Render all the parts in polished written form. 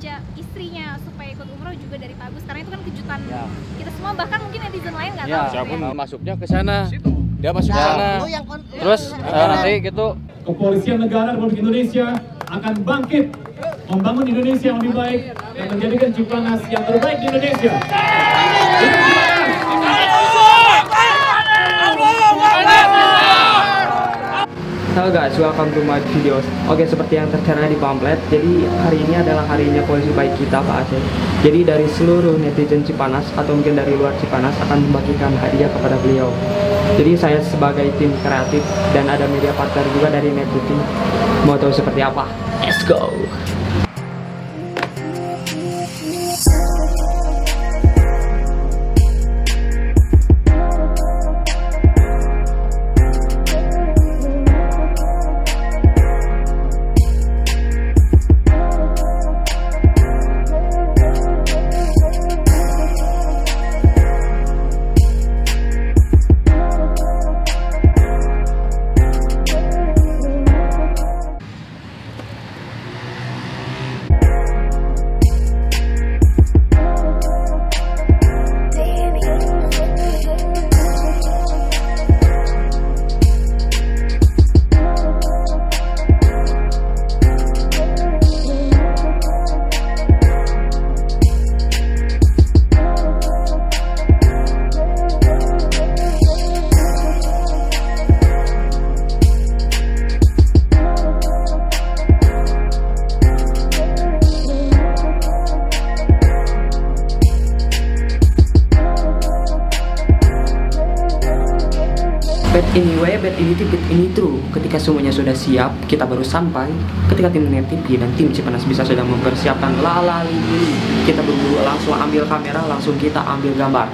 ngajak istrinya supaya ikut umroh juga dari Pak Agus, karena itu kan kejutan kita semua, bahkan mungkin netizen lain nggak tahu. Siapa masuknya ke sana, dia masuk ke sana. Terus nanti gitu Kepolisian Negara Republik Indonesia akan bangkit membangun Indonesia yang lebih baik dan menjadikan Cipanas yang terbaik di Indonesia. Halo guys, welcome to my videos. Oke, seperti yang tercantum di pamflet, jadi hari ini adalah harinya polisi baik kita, Pak Aceh. Jadi dari seluruh netizen Cipanas atau mungkin dari luar Cipanas akan membagikan hadiah kepada beliau. Jadi saya sebagai tim kreatif dan ada media partner juga dari Net TV. Mau tahu seperti apa? Let's go! Bet ini true. Ketika semuanya sudah siap, kita baru sampai. Ketika tim Net TV dan tim Cipanas Bisa sedang mempersiapkan lalali, kita berburu langsung ambil kamera, langsung kita ambil gambar.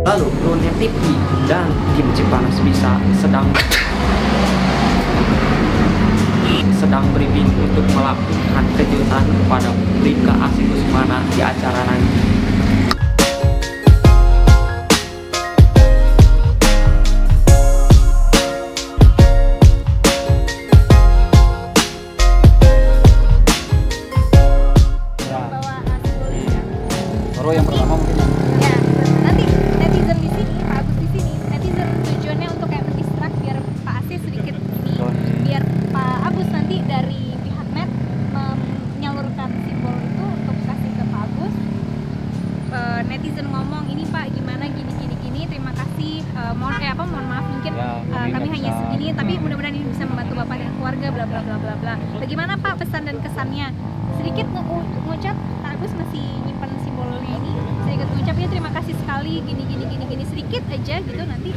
Lalu Net TV dan tim Cipanas Bisa sedang briefing untuk melakukan kejutan kepada Rika Asih Kusumana di acara nanti. baru yang pertama mungkin ya, nanti netizen di sini, Pak Agus di sini, netizen tujuannya untuk kayak mendistrak biar Pak Aceh sedikit ini, biar Pak Agus nanti dari pihak Net menyalurkan simbol itu untuk kasih ke Pak Agus. kami hanya segini, tapi mudah-mudahan ini bisa membantu Bapak dan keluarga, bla bla bla bla bla. Bagaimana Pak pesan dan kesannya? Sedikit ngucap, Pak Agus masih nyimpan simbolnya ini. Sedikit ngucap ya terima kasih sekali, gini sedikit aja gitu, nanti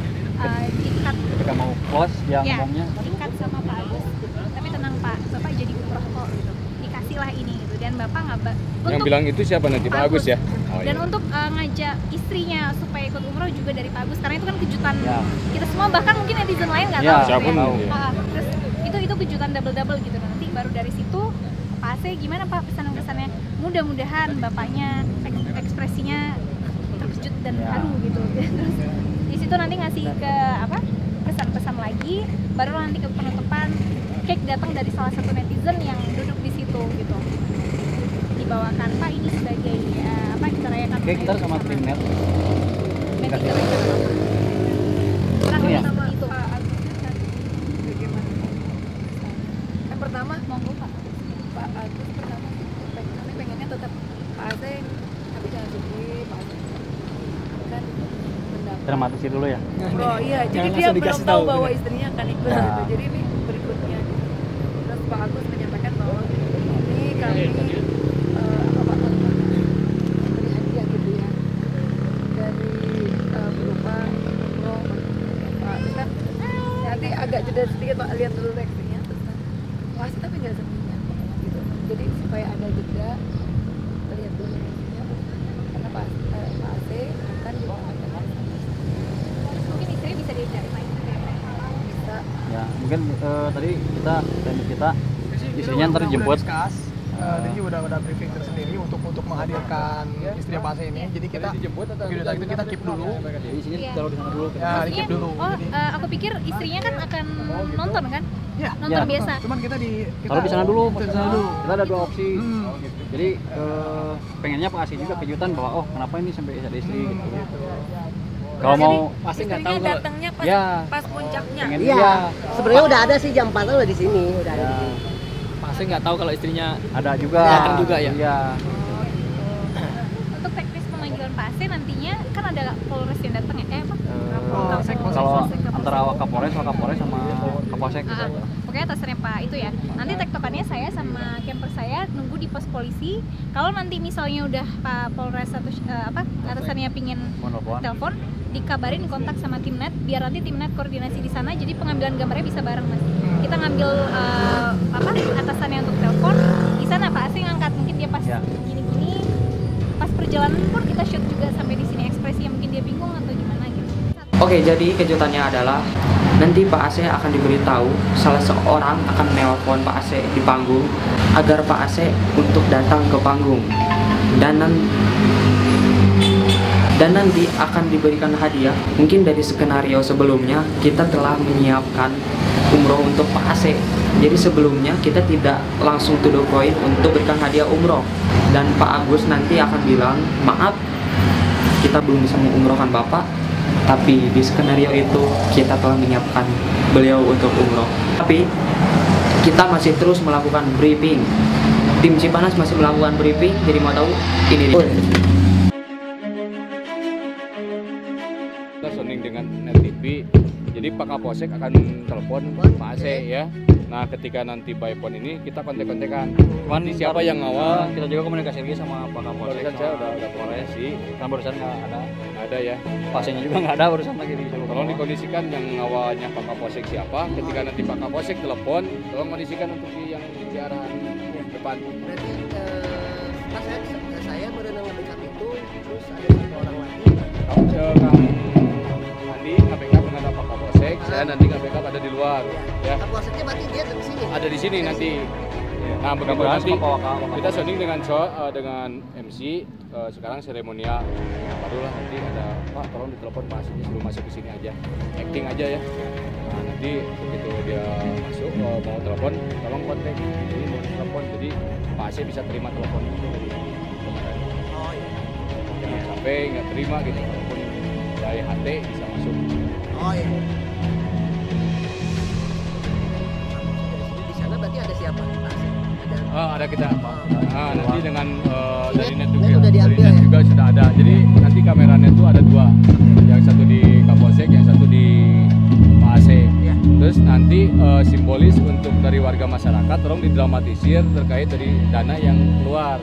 diikat. Ketika mau close ya ngomongnya. Ikat sama Pak Agus. Tapi tenang Pak, Bapak jadi umroh kok gitu. Dikasihlah ini gitu, dan Bapak nggak Yang bilang itu siapa nanti? Pak Agus ya? Oh, dan iya. untuk ngajak istrinya supaya ikut umroh juga dari Pak Agus, karena itu kan kejutan kita semua, bahkan mungkin netizen lain nggak tahu siapa gitu ya. tahu. Terus itu kejutan double gitu, nanti baru dari situ Pak Ase gimana Pak pesan kesannya, mudah-mudahan bapaknya ekspresinya terkejut dan haru gitu. Terus di situ nanti ngasih ke pesan-pesan lagi, baru nanti ke penutupan cake datang dari salah satu netizen yang duduk di situ gitu, dibawakan Pak ini sebagai kita rayakan Kita sama tim net. Kurang Iya. lebih seperti itu. Yang pertama Monggo Pak. Pak Agus pertama kami pengennya tetap Pak Ase, tapi jangan sedih Pak Ase kan mendapat Dramatisi dulu ya. bro, iya jadi dia belum tahu bahwa istrinya akan ikut gitu. Jadi ini berikutnya gitu. Terus Pak Agus menyampaikan bahwa ini kami beri hadiah gitu ya dari berupa umroh Pak. Terus kan nanti agak jeda sedikit Pak, lihat dulu reaksinya. Terus kan puas tapi nggak sedihnya gitu. Jadi supaya ada jeda, lihat dulu reaksinya karena Pak Ase akan dibawakan Mungkin istri bisa dicari Pak. bisa. Ya, mungkin tadi kita istrinya ntar dijemput. Jadi udah briefing tersendiri untuk menghadirkan istri Pak Ase ini. Jadi kita video tadi itu kita keep dulu. Jadi isinya Iya. taruh di sana dulu. Ya, di keep dulu. Jadi, Aku pikir istrinya kan akan nonton kan? ya, Nonton biasa. cuman kita Taruh di sana dulu. Di sana dulu. Kita ada dua opsi. Hmm. Jadi pengennya Pak Ase juga kejutan bahwa oh kenapa ini sampai ada istri gitu. Kalau mau Pasti nggak tahu datangnya pas, ya pas puncaknya. pengen Iya, sebenarnya udah ada sih jam 4 udah di sini, udah ada. Ya, di sini. Pasti nggak tahu kalau istrinya ada juga. Datang juga ya? Iya. Untuk teknis pemanggilan Pak Ase nantinya kan ada Polres yang datang ya? Polsek. Kalau antara Wakapolres sama Kapolsek gitu Ah, aja. pokoknya atasannya Pak itu ya. Nanti tektokannya saya sama camper saya nunggu di pos polisi. Kalau nanti misalnya udah Pak Polres atau atasannya pingin Mau nelfon. telepon, dikabarin kontak sama timnet biar nanti timnet koordinasi di sana, jadi pengambilan gambarnya bisa bareng Mas. Kita ngambil atasannya untuk telepon di sana, Pak Ase ngangkat, mungkin dia pas Ya. gini-gini, pas perjalanan pun kita shoot juga sampai di sini ekspresi yang mungkin dia bingung atau gimana gitu. Oke, jadi kejutannya adalah nanti Pak Ase akan diberitahu salah seorang akan menelpon Pak Ase di panggung agar Pak Ase untuk datang ke panggung dan nanti akan diberikan hadiah. Mungkin dari skenario sebelumnya kita telah menyiapkan umroh untuk Pak Ase. Jadi sebelumnya kita tidak langsung to the point untuk berikan hadiah umroh, dan Pak Agus nanti akan bilang maaf kita belum bisa mengumrohkan Bapak, tapi di skenario itu kita telah menyiapkan beliau untuk umroh. Tapi kita masih terus melakukan briefing. Tim Cipanas masih melakukan briefing, jadi mau tahu ini dia. Kita sounding dengan Net TV. Jadi Pak Kapolsek akan telepon Pak Ase ya. Nah, ketika nanti by phone ini kita kontek-kontekan. Cuman Siapa yang ngawal? Kita juga komunikasi lagi sama Pak Kapolsek. Barusan saya udah komunikasi. Kan barusan nggak ada. Ada ya. Pasiennya juga nggak ada barusan lagi di Solo. Tolong dikondisikan yang ngawalnya Pak Kapolsek siapa. Ketika nanti Pak Kapolsek telepon, tolong kondisikan untuk yang di arah depan. Berarti pas saya baru nge-backup itu, terus ada satu orang lagi. Kamu Andi nge-backup dengan Pak Kapolsek, saya nanti nge-backup ada di luar. Ya, Kapolseknya berarti dia di sini. ada di sini nanti. Nah, begitu Mudah-mudahan nanti sama Pak kita sounding dengan MC. Sekarang seremonial. Barulah nanti ada Pak, tolong ditelepon Pak Ase sebelum masuk ke sini aja. Acting aja ya. Nah, nanti begitu dia masuk mau telepon, tolong kontak. Jadi mau telepon, jadi Pak Ase bisa terima telepon itu dari komandan. Oh iya. Jangan sampai nggak terima gitu, walaupun dari HT bisa masuk. Oh iya. Di sana berarti ada siapa? Ada kita. Nanti dengan dari net Net juga, udah diambil dari net ya? juga sudah ada. Jadi nanti kameranya itu ada dua, yang satu di Kapolsek, yang satu di Pak Ase. Terus nanti simbolis untuk dari warga masyarakat tolong didramatisir terkait dari dana yang keluar.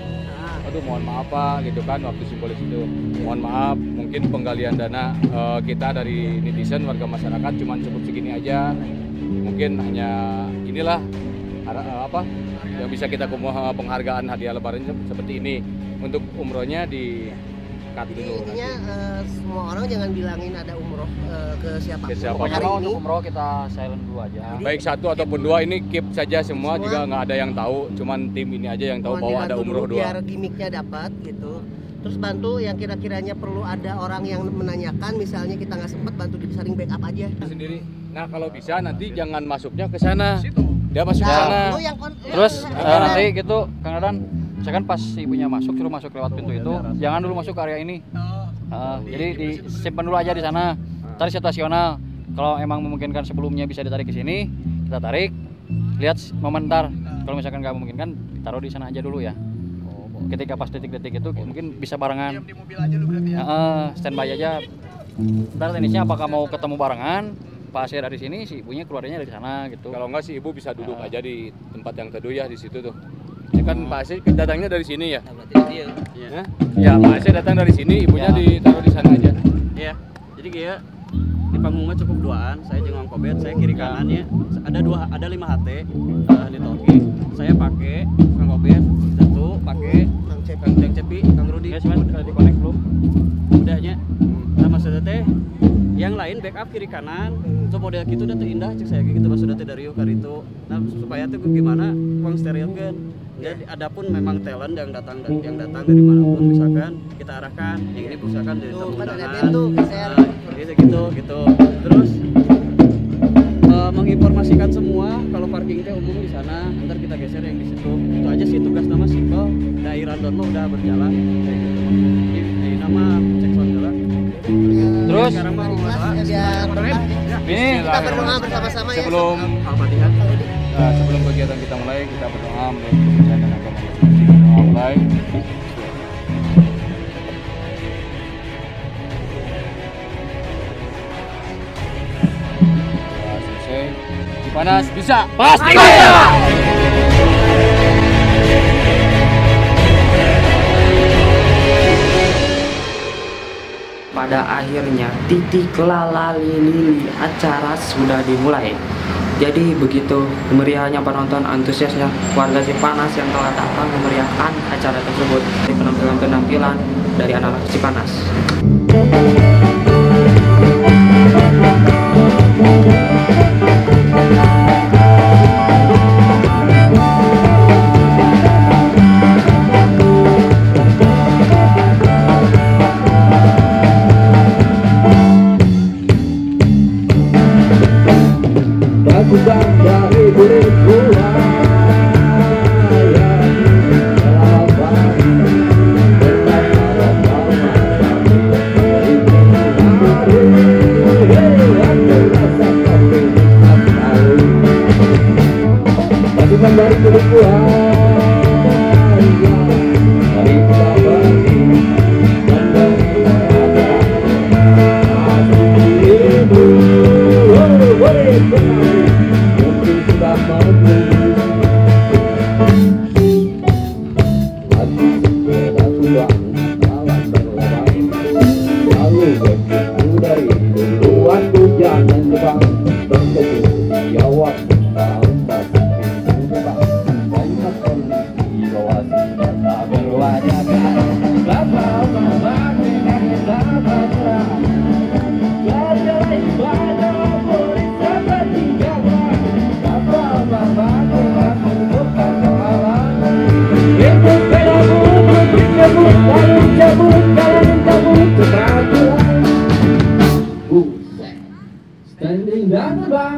Aduh mohon maaf Pak gitu kan waktu simbolis itu. Mohon maaf mungkin penggalian dana kita dari netizen warga masyarakat cuma cukup segini aja. Mungkin hanya inilah apa yang bisa kita penghargaan hadiah lebaran seperti ini. Untuk umrohnya di cut dulu. Intinya semua orang jangan bilangin ada umroh ke siapapun. Pokoknya Hari mau ini untuk umroh kita silent dulu aja. Baik satu ataupun dua ini keep saja semua juga nggak ada yang tahu, cuman tim ini aja yang tahu mohon bahwa ada dibantu umroh dulu dua. biar gimmicknya dapat gitu. Terus bantu yang kira-kiranya perlu ada orang yang menanyakan, misalnya kita nggak sempat, bantu disaring backup aja. Sendiri. Nah kalau bisa nanti jangan masuknya ke sana. Dia masuk ke Ya. sana. Lu yang Terus nanti gitu Kang Dadan, misalkan pas ibunya masuk, suruh masuk lewat pintu itu, jangan dulu masuk ke area ini. Jadi disimpan dulu aja di sana. Tarik situasional. Kalau emang memungkinkan sebelumnya bisa ditarik ke sini, kita tarik. Lihat momentar. Kalau misalkan nggak memungkinkan, ditaruh di sana aja dulu ya. Ketika pas detik-detik itu mungkin bisa barengan. Di mobil aja lu berarti ya. Standby aja. Ntar teknisnya apakah mau ketemu barengan? Pak Asir dari sini, si ibunya keluarnya dari sana gitu. Kalau enggak sih ibu bisa duduk aja di tempat yang teduh ya di situ tuh. Ya kan Pak Asir datangnya dari sini ya. Iya. Ya Pak Asir datang dari sini, ibunya ditaruh di sana aja. Iya, jadi kayak di panggungnya cukup duaan. Saya jeung Mang Kobet, saya kiri kanannya ada 5 HT di Toki. Saya pakai Kang Kobet, satu pakai Kang Cepi, Kang Rudi. Ya, cuman di connect belum. Udahnya. Nah maksudnya teh yang lain backup kiri kanan. So model gitu udah teh indah cek saya gitu maksudnya teh dari Karito. Nah supaya tuh gimana uang steril kan. Jadi adapun memang talent yang datang dari manapun misalkan kita arahkan yang ini misalkan dari tamu undangan. Gitu. Terus menginformasikan semua kalau parking teh umum di sana, ntar kita geser yang di situ. Itu aja sih tugas nama simpel. Daerah download udah berjalan kayak gitu. Jadi nama cek soundnya. Terus Sekarang mah ini kita berdoa bersama-sama ya. Sebelum Al-Fatihah. sebelum kegiatan kita mulai, kita berdoa menurut kepercayaan dan agama masing-masing. Doa mulai. Doa selesai. Cipanas bisa. Pasti bisa. Pada akhirnya titik lalali acara sudah dimulai. Jadi begitu meriahnya penonton, antusiasnya warga Cipanas yang telah datang memeriahkan acara tersebut. Penampilan-penampilan dari anak-anak Cipanas. Standing down the bar.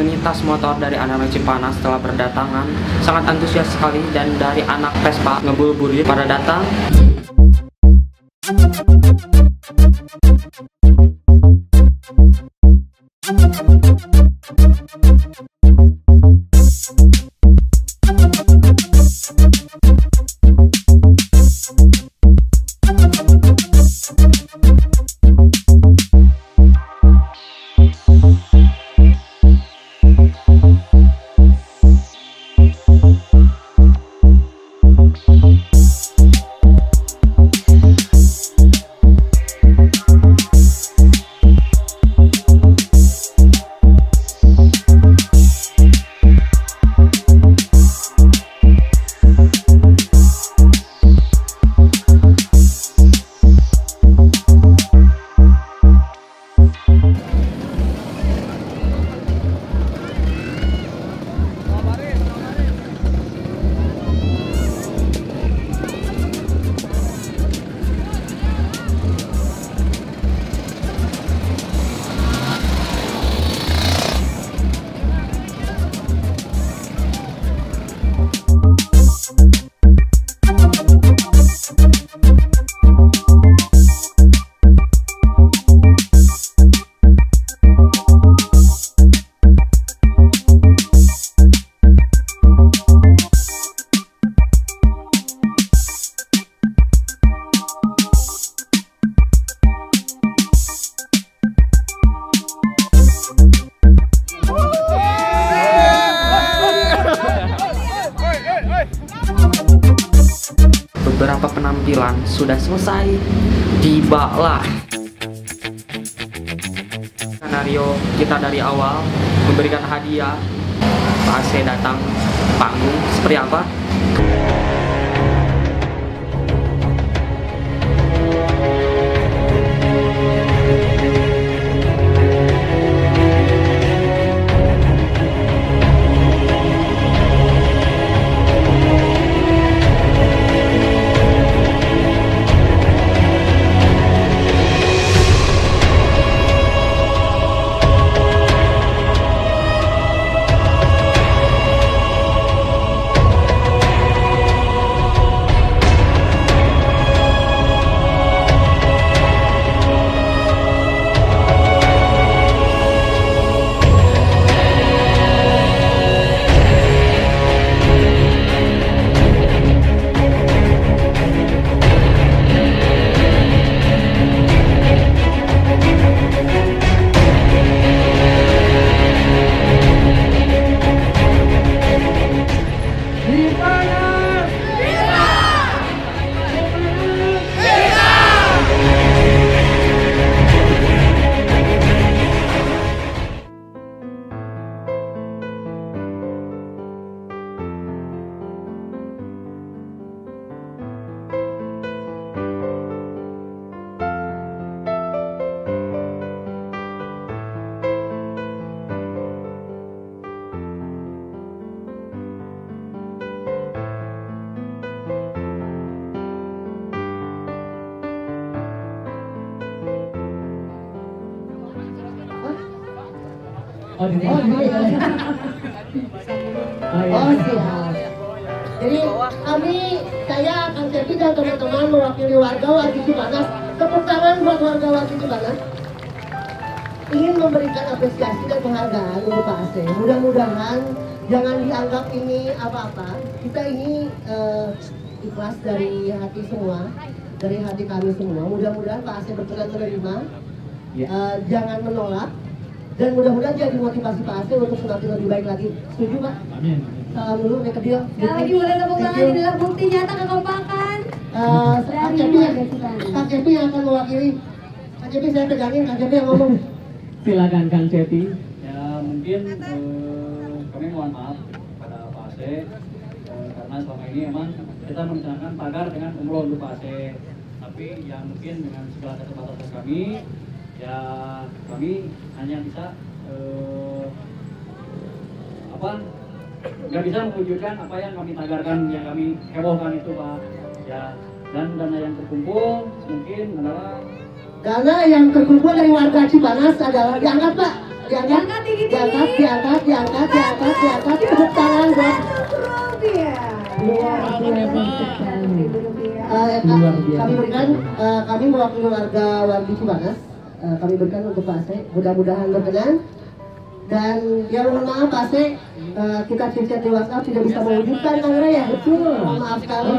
komunitas motor dari anak-anak Cipanas telah berdatangan, sangat antusias sekali, dan dari anak Vespa ngebul-bulit pada datang. Beberapa penampilan sudah selesai, tibalah skenario kita dari awal memberikan hadiah. Pak AC datang panggung seperti apa? Oh, siap. Jadi saya Kang Cepi dan teman-teman mewakili warga Wargi Cipanas. Tepuk tangan buat warga Wargi Cipanas. Ingin memberikan apresiasi dan penghargaan untuk Pak AC. Mudah-mudahan jangan dianggap ini apa-apa. Kita ini ikhlas dari hati semua, dari hati kami semua. Mudah-mudahan Pak AC berkenan menerima. Jangan menolak. Dan mudah-mudahan jadi motivasi Pak AC untuk semakin lebih baik lagi. Setuju Pak? Amin. Salam dulu, naik ke dia. Sekali lagi boleh tepuk tangan, inilah bukti nyata kekompakan. Kang Cepi yang akan mewakili. Kang Cepi saya pegangin, Kang Cepi yang ngomong. Silakan Kang Cepi. Ya mungkin kami mohon maaf pada Pak AC karena selama ini emang kita merencanakan pagar dengan umroh untuk Pak AC. Tapi ya mungkin dengan segala keterbatasan kami, ya kami hanya bisa nggak bisa mewujudkan apa yang kami tagarkan, yang kami hebohkan itu Pak. Ya, dan dana yang terkumpul mungkin adalah dana yang terkumpul dari warga Cipanas adalah diangkat Pak, diangkat, tepuk tangan buat kami mewakili warga Wargi Cipanas, kami berikan untuk Pak Ase, mudah-mudahan berkenan. Dan ya mohon maaf Pak Ase, kita chat di WhatsApp tidak bisa mewujudkan kamera ya. Betul. Maaf sekali.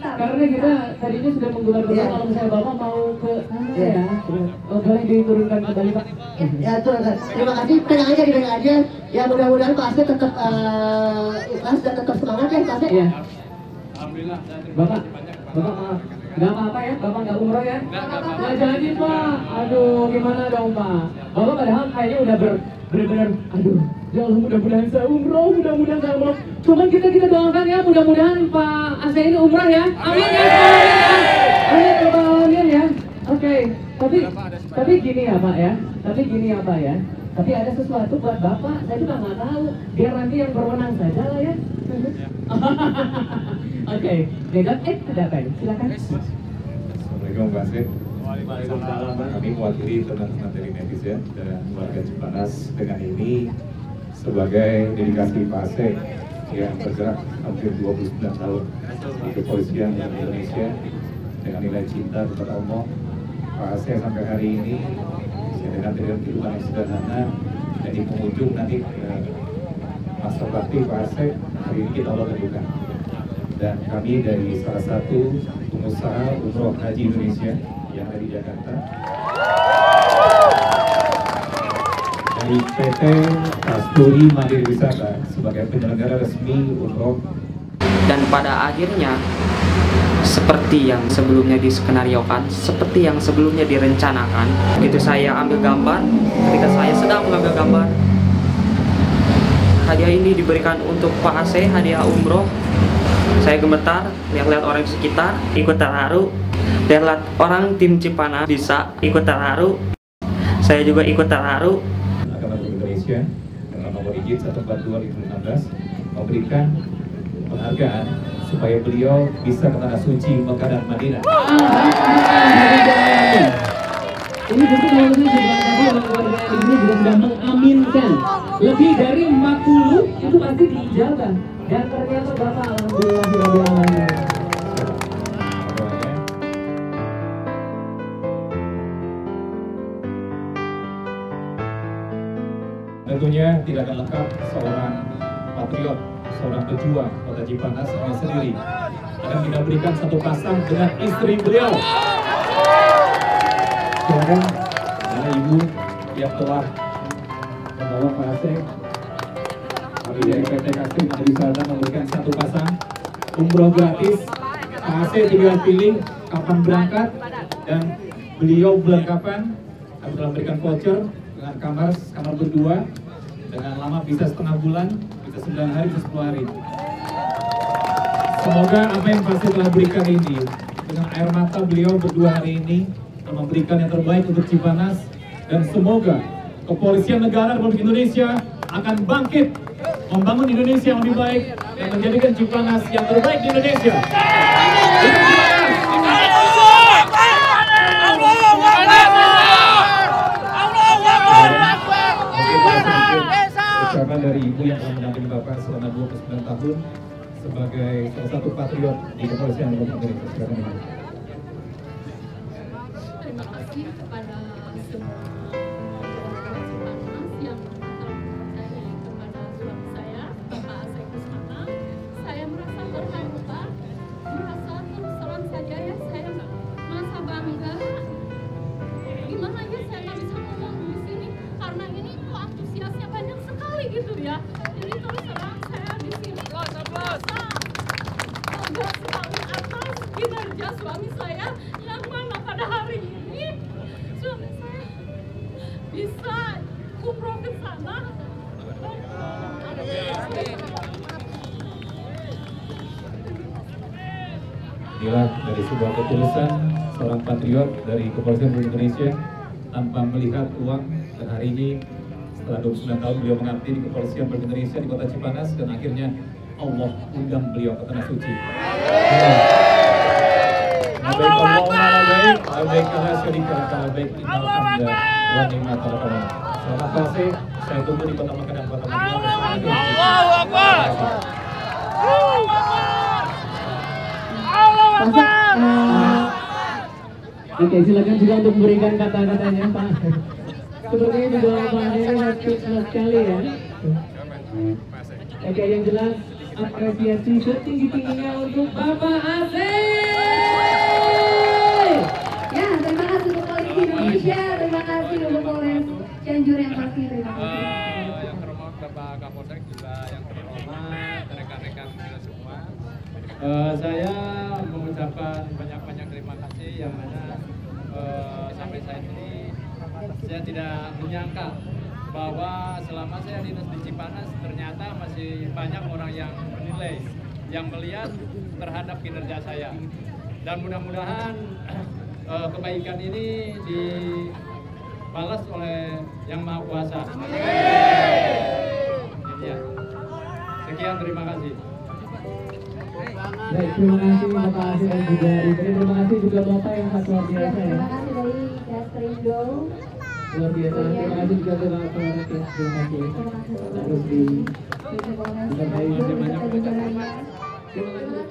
Karena kita tadinya sudah menggelar-gelar kalau misalnya Bapak mau ke sana ya. Boleh diturunkan kembali Pak. Ya betul. Terima kasih. Tenang aja. Ya mudah-mudahan Pak Ase tetap ikhlas dan tetap semangat ya Pak Ase. Iya. Alhamdulillah. Bapak maaf. Nggak apa-apa ya, Bapak nggak umroh ya? Nggak jadi Pak. Aduh, gimana dong Pak? Bapak padahal kayaknya udah bener-bener, aduh, ya Allah mudah-mudahan saya umroh, mudah-mudahan saya umroh. Cuman kita doakan ya, mudah-mudahan Pak Ase ini umroh ya. Amin ya, amin ya. Oke, tapi gini ya Pak ya. Tapi ada sesuatu buat Bapak, saya juga nggak tahu. Biar nanti yang berwenang saja lah ya. Oke, Dedot, ada apa ini? Silakan. Assalamualaikum Pak Ase. Waalaikumsalam. Kami mewakili teman-teman dari netizen dan warga Cipanas dengan ini sebagai dedikasi Pak Ase yang bergerak hampir 29 tahun di kepolisian Indonesia dengan nilai cinta kepada Allah. Pak Ase sampai hari ini dengan kehidupan yang sederhana dan di penghujung nanti masa bakti Pak Ase hari ini kita lakukan. Dan kami dari salah satu pengusaha umroh haji Indonesia yang dari Jakarta, dari PT Kasturi Mandiri Wisata sebagai penyelenggara resmi umroh. Dan pada akhirnya seperti yang sebelumnya diskenariokan, seperti yang sebelumnya direncanakan, begitu saya ambil gambar, ketika saya sedang mengambil gambar, hadiah ini diberikan untuk Pak Ase, hadiah umroh. Saya gemetar, lihat-lihat orang di sekitar, ikut terharu. Lihat orang tim Cipanas bisa ikut terharu. Saya juga ikut terharu. Agama Indonesia dengan nomor izin 142/2016 memberikan penghargaan supaya beliau bisa ke tanah suci Mekah dan Madinah. Ini tentu kalau misalnya warga ini juga sudah mengaminkan lebih dari 40 itu pasti diijabah. Dan ternyata Bapak alhamdulillah. Tentunya tidak akan lengkap seorang patriot, seorang pejuang Kota Cipanas hanya sendiri. Akan kita berikan satu pasang dengan istri beliau. Silakan karena ibu yang telah membawa Pak Ase. Kami dari PT Kasturi Mandiri Wisata memberikan satu pasang umroh gratis. Pak Ase tinggal pilih kapan berangkat dan beliau bulan kapan. Kami telah memberikan voucher dengan kamar berdua dengan lama bisa setengah bulan, bisa 9 hari, bisa 10 hari. Semoga apa yang Pak Ase telah berikan ini dengan air mata beliau berdua hari ini memberikan yang terbaik untuk Cipanas, dan semoga Kepolisian Negara Republik Indonesia akan bangkit membangun Indonesia yang lebih baik dan menjadikan Cipanas yang terbaik di Indonesia. Ucapan dari ibu yang telah mendampingi Bapak selama 29 tahun sebagai salah satu patriot di Kepolisian Republik Indonesia. Terima kasih kepada semua Cipanas yang telah mempercayai kepada suami saya, Bapak Ase Kusmana. Saya merasa berharga, merasa terus terang saja ya, saya merasa bangga. Gimana ya saya nggak bisa ngomong di sini karena ini kok antusiasnya banyak sekali gitu ya. Jadi terus terang saya di sini merasa bangga sekali atas kinerja suami saya yang mana pada hari ini suami saya bisa umroh ke sana. Inilah dari sebuah ketulusan seorang patriot dari Kepolisian Republik Indonesia tanpa melihat uang, dan hari ini setelah 29 tahun beliau mengabdi di Kepolisian Republik Indonesia di Kota Cipanas, dan akhirnya Allah undang beliau ke tanah suci. Allahu Akbar. baik Syarika, baik Inal Hamzah, wa ni'matal qalam. Selamat kasih. Saya tunggu di Kota Makkah dan Kota Madinah. Allahu Akbar. Oke, silakan juga untuk memberikan kata-katanya, Pak. Sepertinya juga Pak ini speechless sekali ya. Oke, yang jelas apresiasi setinggi-tingginya untuk Bapak Asih. Ya, terima kasih untuk Polisi Indonesia, terima kasih untuk Polres Cianjur yang pasti, terima kasih. Yang terhormat Bapak Kapolsek, juga yang terhormat rekan-rekan kita semua. Saya mengucapkan banyak-banyak terima kasih yang mana sampai saat ini saya tidak menyangka bahwa selama saya dinas di Cipanas ternyata masih banyak orang yang menilai, yang melihat terhadap kinerja saya. Dan mudah-mudahan kebaikan ini dibalas oleh Yang Maha Kuasa. Ya. Sekian, terima kasih. Baik, terima kasih Bapak Asih dan juga Istri. Terima kasih juga Bapak yang sangat luar biasa ya. Terima kasih dari Gastrindo. Luar biasa. Terima kasih juga ke Bapak Polres. Terima kasih. Terus di disertai jajarannya. Terima kasih.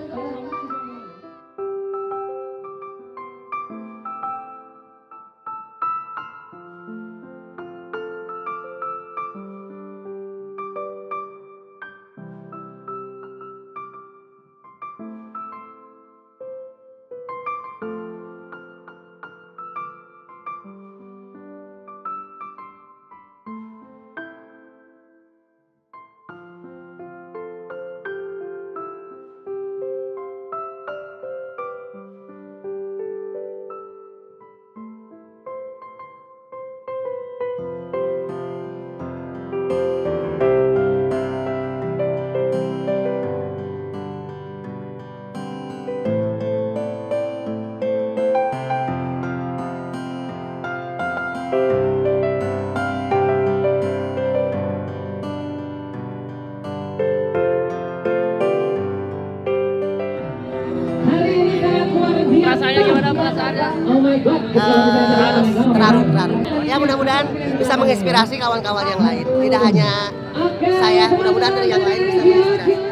Rasanya gimana perasaannya? Oh my God. Terharu. Ya mudah-mudahan bisa menginspirasi kawan-kawan yang lain. Tidak hanya saya, mudah-mudahan dari yang lain bisa menginspirasi.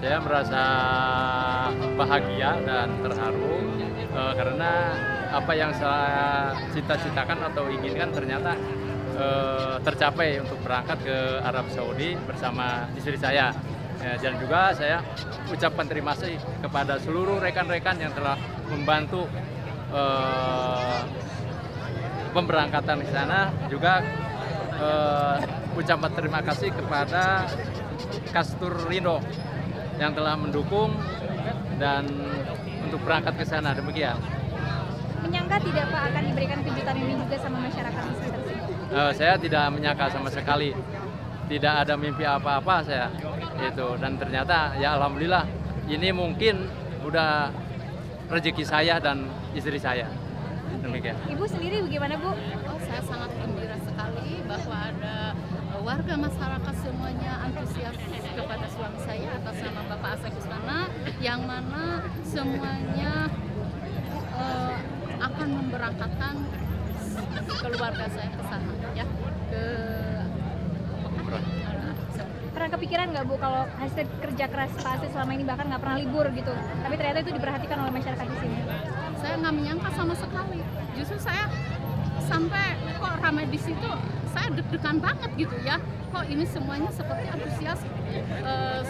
Saya merasa bahagia dan terharu karena apa yang saya cita-citakan atau inginkan ternyata tercapai untuk berangkat ke Arab Saudi bersama istri saya. Dan juga saya ucapkan terima kasih kepada seluruh rekan-rekan yang telah membantu pemberangkatan di sana. Juga ucapan terima kasih kepada Kastur Rindo yang telah mendukung dan untuk berangkat ke sana. Demikian. Menyangka tidak Pak akan diberikan kejutan ini juga sama masyarakat di sekitar sini? Saya tidak menyangka sama sekali, tidak ada mimpi apa-apa saya itu, dan ternyata ya alhamdulillah ini mungkin udah rezeki saya dan istri saya. Demikian. Ibu sendiri bagaimana Bu? Saya sangat gembira sekali bahwa ada warga masyarakat semuanya antusias kepada suami saya atas nama Bapak Asep Kusmana, yang mana semuanya akan memberangkatkan keluarga saya ke sana, ya, ke Pernah kepikiran nggak Bu kalau hasil kerja keras Pak Asep selama ini bahkan nggak pernah libur gitu, tapi ternyata itu diperhatikan oleh masyarakat di sini? Saya nggak menyangka sama sekali. Justru saya sampai kok ramai di situ, saya deg-degan banget gitu ya. Kok ini semuanya seperti antusias,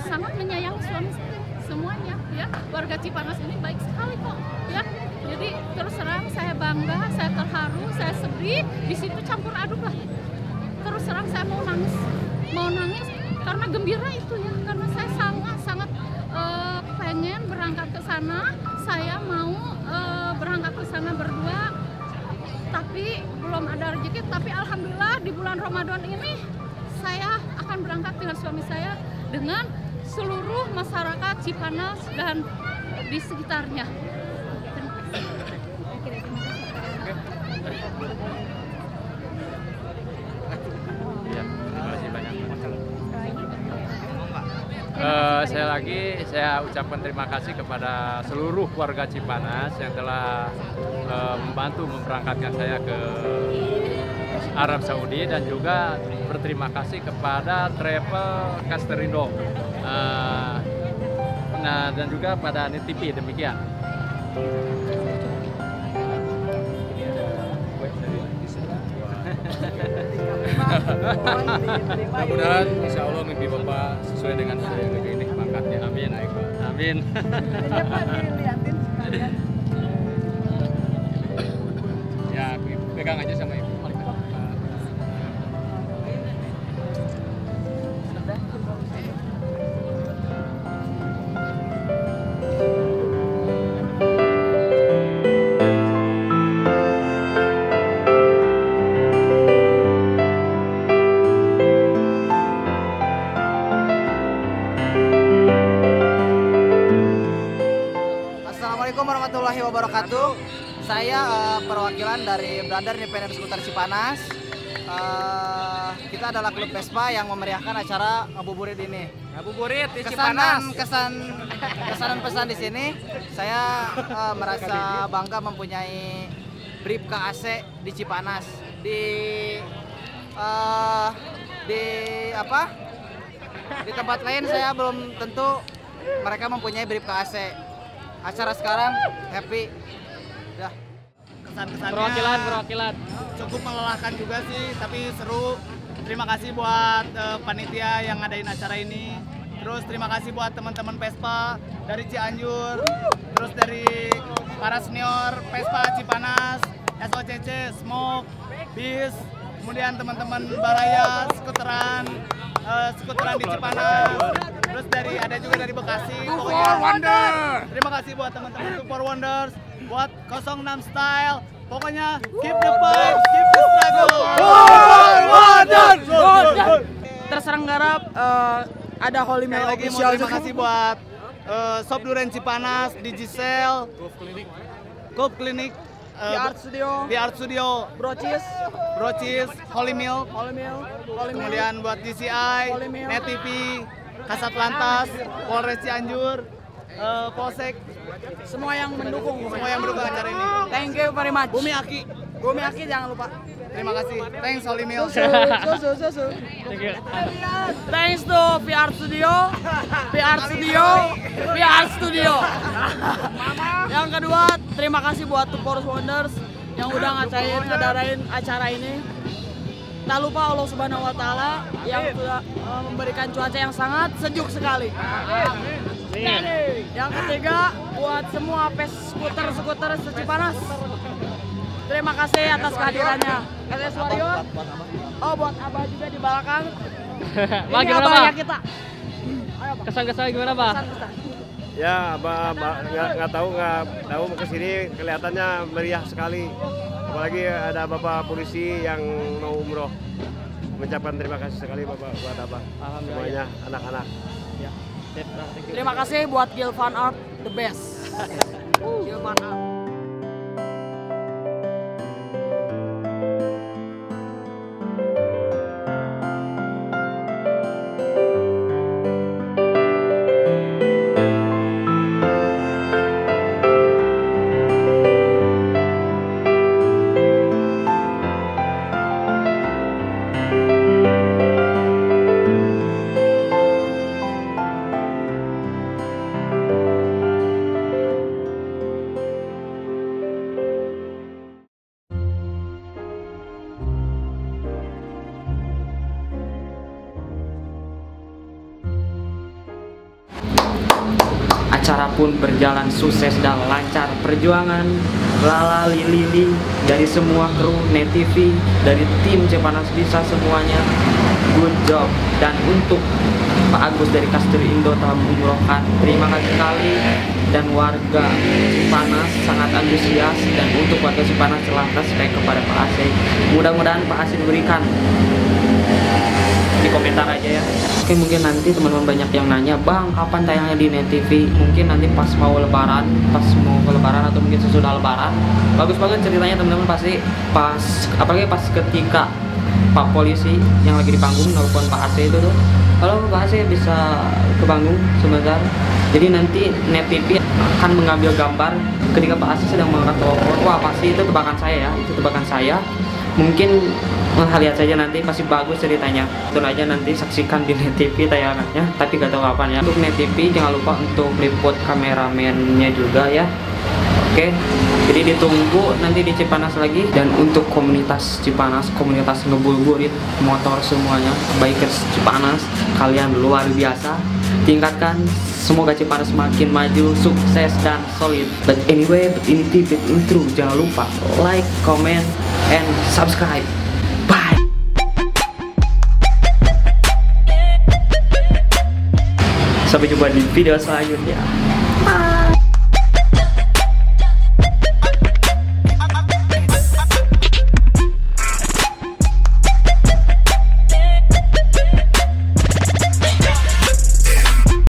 sangat menyayangi suami saya semuanya, ya. Warga Cipanas ini baik sekali kok, ya. Jadi terus terang saya bangga, saya terharu, saya sedih, di situ campur aduk lah. Terus terang saya mau nangis karena gembira itu ya, karena saya sangat pengen berangkat ke sana. Saya mau berangkat ke sana berdua, tapi belum ada rezeki. Tapi alhamdulillah di bulan Ramadan ini saya akan berangkat dengan suami saya dengan seluruh masyarakat Cipanas dan di sekitarnya. Ya, terima kasih banyak. Saya ucapkan terima kasih kepada seluruh warga Cipanas yang telah membantu memberangkatkan saya ke Arab Saudi, dan juga berterima kasih kepada Travel Kasterindo, dan juga pada NTV. Demikian. Mudah-mudahan insya Allah mimpi Bapak sesuai dengan ini pangkatnya. Amin. Amin. Ya, pegang aja sama Ibu. Assalamualaikum warahmatullahi wabarakatuh. Saya perwakilan dari Brother Independent Skuter Cipanas. Kita adalah klub Vespa yang memeriahkan acara ngabuburit ini. Ngabuburit di Cipanas. Kesan pesan di sini, saya merasa bangga mempunyai Brip KAC di Cipanas. Di tempat lain saya belum tentu mereka mempunyai Brip KAC. Acara sekarang happy. Udah. Kesan-kesannya perwakilan cukup melelahkan juga sih, tapi seru. Terima kasih buat panitia yang ngadain acara ini. Terus terima kasih buat teman-teman Vespa dari Cianjur, terus dari para senior Vespa Cipanas, SOCC, Smoke, Bis, kemudian teman-teman Baraya, skuteran di Cipanas. Terus ada juga dari Bekasi. Terima kasih buat teman-teman Super Wonders, buat 06 Style. Pokoknya keep the fight, keep the struggle. Terselenggara ada Holy Mail lagi mau terima kasih buat Shop Duren Cipanas, Digicel, Golf Clinic, VR Studio, Brocis, Holy Milk, kemudian buat DCI, Net TV, Kasat Lantas, Polres Cianjur, Polsek, semua yang mendukung acara ini. Thank you very much. Bumi Aki jangan lupa. Terima kasih. Thanks Holy Milk. Thank you. Thanks to VR Studio. Yang kedua, terima kasih buat Super Wonders yang udah ngadain acara ini. Tak lupa Allah Subhanahu wa Ta'ala yang sudah memberikan cuaca yang sangat sejuk sekali. Yang ketiga, buat semua skuter Cipanas, terima kasih atas kehadirannya. LS Warrior. Oh, buat Abah juga di belakang. Pak, ini gimana, abahnya Pak? kita. Kesan-kesan gimana, Pak? Kesan-kesan. Ya, nggak tahu kesini kelihatannya meriah sekali. Apalagi ada Bapak polisi yang mau umroh. Mengucapkan terima kasih sekali Bapak buat Abah. Semuanya anak-anak. Ya. Terima kasih buat Gilvan Art the best. Gilvan Art. Acara pun berjalan sukses dan lancar. Perjuangan Lala Lili dari semua kru Net TV, dari tim Cipanas Bisa semuanya good job. Dan untuk Pak Agus dari Kastur Indo telah mengumrohkan, terima kasih sekali. Dan warga Cipanas sangat antusias, dan untuk warga Cipanas telah respect kepada Pak Asih. Mudah-mudahan Pak Asih diberikan di komentar aja ya. Oke, mungkin nanti teman-teman banyak yang nanya, Bang, kapan tayangnya di Net TV? Mungkin nanti pas mau lebaran atau mungkin sesudah lebaran. Bagus banget ceritanya teman-teman, pasti apalagi pas ketika Pak Polisi yang lagi di panggung nelfon Pak AC itu tuh, kalau Pak AC bisa ke panggung sebentar. Jadi nanti Net TV akan mengambil gambar ketika Pak AC sedang mengangkat telepon. Wah, pasti itu tebakan saya ya, itu tebakan saya. Mungkin lihat saja nanti, pasti bagus ceritanya. Itu aja nanti saksikan di Net TV tayangannya, tapi gak tahu kapan ya. Untuk Net TV jangan lupa untuk liput kameramennya juga ya. Oke, jadi ditunggu nanti di Cipanas lagi. Dan untuk komunitas Cipanas, komunitas ngebuburit motor semuanya, bikers Cipanas, kalian luar biasa. Tingkatkan, semoga Cipanas makin maju, sukses dan solid. But anyway, ini tip intro, jangan lupa like, comment, and subscribe. Bye. Sampai jumpa di video selanjutnya.